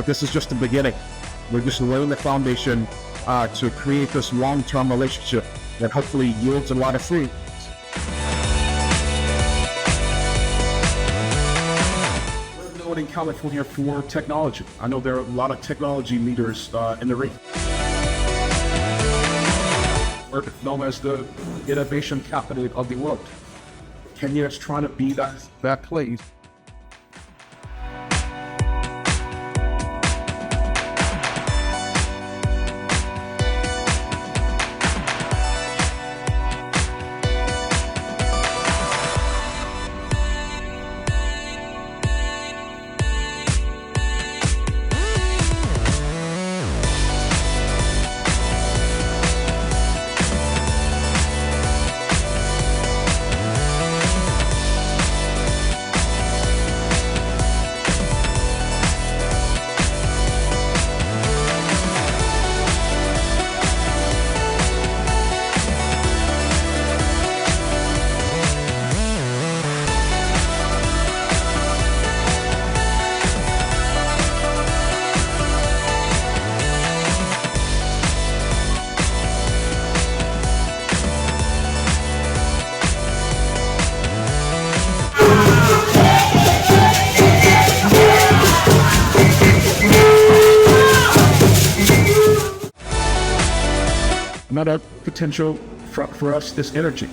but this is just the beginning. We're just laying the foundation to create this long-term relationship that hopefully yields a lot of fruit. We're known in California for technology. I know there are a lot of technology leaders in the region. We're known as the innovation capital of the world. Kenya is trying to be that place. Another potential for us is energy.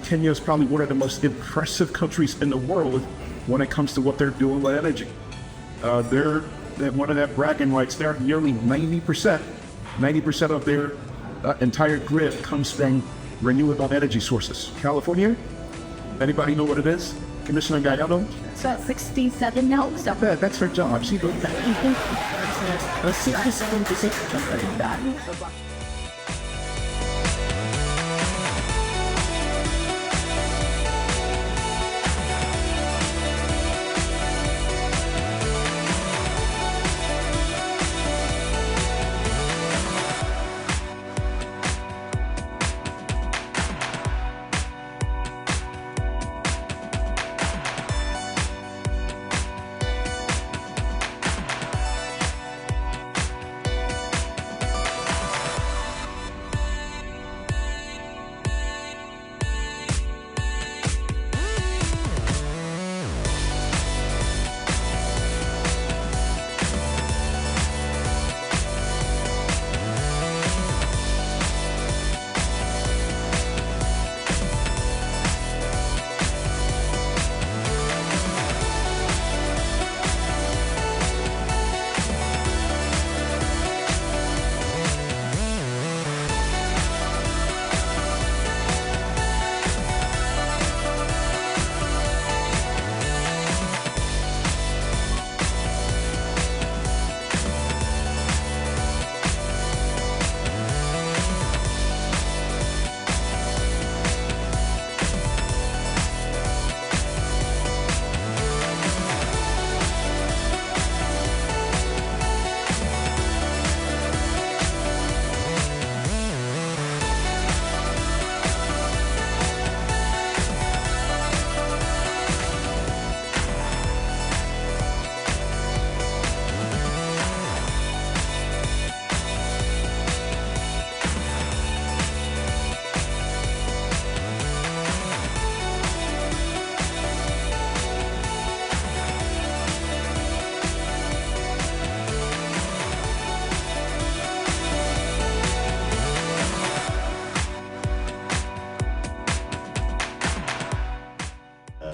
Kenya is probably one of the most impressive countries in the world when it comes to what they're doing with energy. They're one of their bragging rights. They're nearly 90% of their entire grid comes from renewable energy sources. California, anybody know what it is? Commissioner Gallardo? It's about 67 now. That's her job. She goes back. 67%.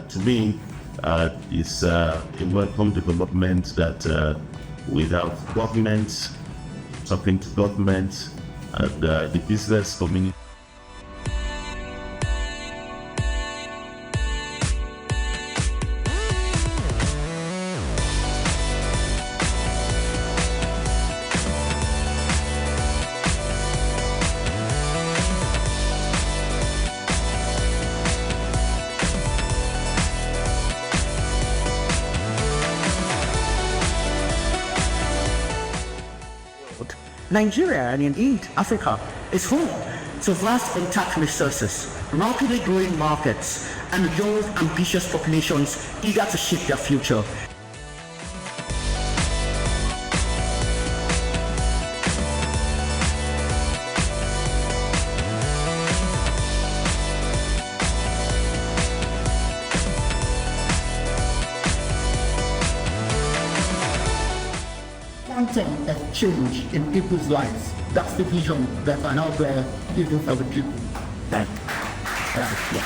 To me, it's a welcome development that without government, talking to government, and the business community. Nigeria, and indeed Africa, is home to vast untapped resources, rapidly growing markets, and young, ambitious populations eager to shape their future. content and change in people's lives. That's the vision that I now bear even for the people. Thank you.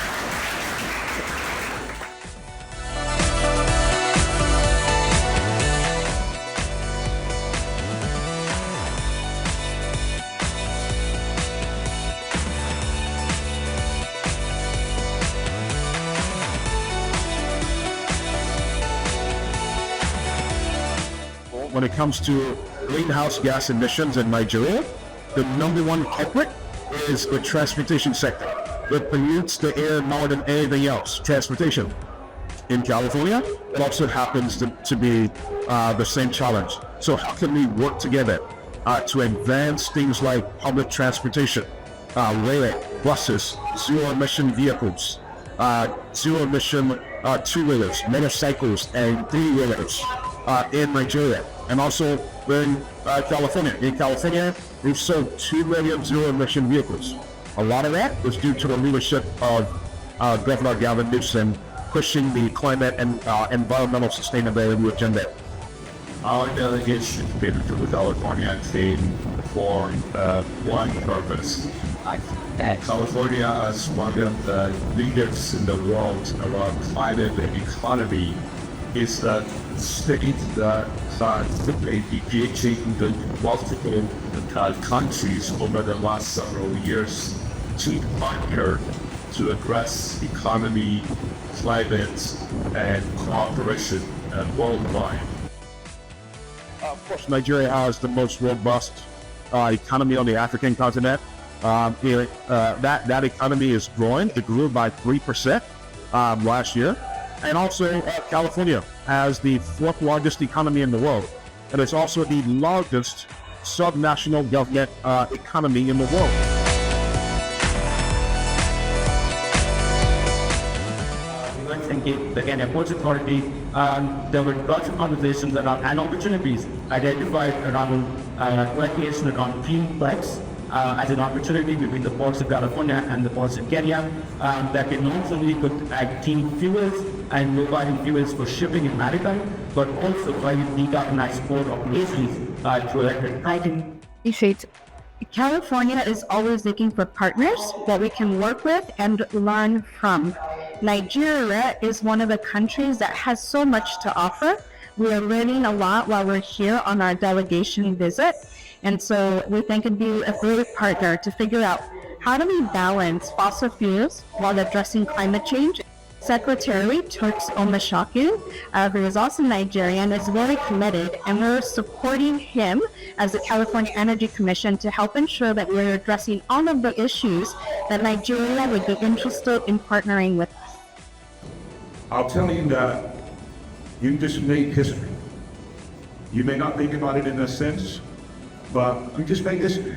When it comes to greenhouse gas emissions in Nigeria, the number one culprit is the transportation sector. It pollutes the air more than anything else. Transportation. In California, it also happens to be the same challenge. So how can we work together to advance things like public transportation, rail, buses, zero-emission vehicles, zero-emission two-wheelers, motorcycles, and three-wheelers in Nigeria, and also in California. In California, we've sold 2 million zero-emission vehicles. A lot of that was due to the leadership of Governor Gavin Newsom pushing the climate and environmental sustainability agenda. Our delegation came to California came for one purpose. California is one of the leaders in the world around climate and economy is the state that simply engaging the multiple countries over the last several years to partner to address economy, climate, and cooperation worldwide. Of course, Nigeria has the most robust economy on the African continent. That economy is growing. It grew by 3% last year. And also, California has the 4th largest economy in the world. And it's also the largest subnational government economy in the world. Again, Airports Authority, there were lots of conversations around and opportunities identified around collaboration around Clean Flex as an opportunity between the ports of California and the ports of Kenya that can not only put clean fuels and low-carbon fuels for shipping and maritime, but also provide decarbonized port operations to electric. Appreciate. California is always looking for partners that we can work with and learn from. Nigeria is one of the countries that has so much to offer. We are learning a lot while we're here on our delegation visit. And so we think it'd be a great partner to figure out how do we balance fossil fuels while addressing climate change. Secretary Turks Omashaku, who is also Nigerian, is very committed, and we're supporting him as the California Energy Commission to help ensure that we're addressing all of the issues that Nigeria would be interested in partnering with. I'll tell you that you just made history. You may not think about it in a sense, but you just made history.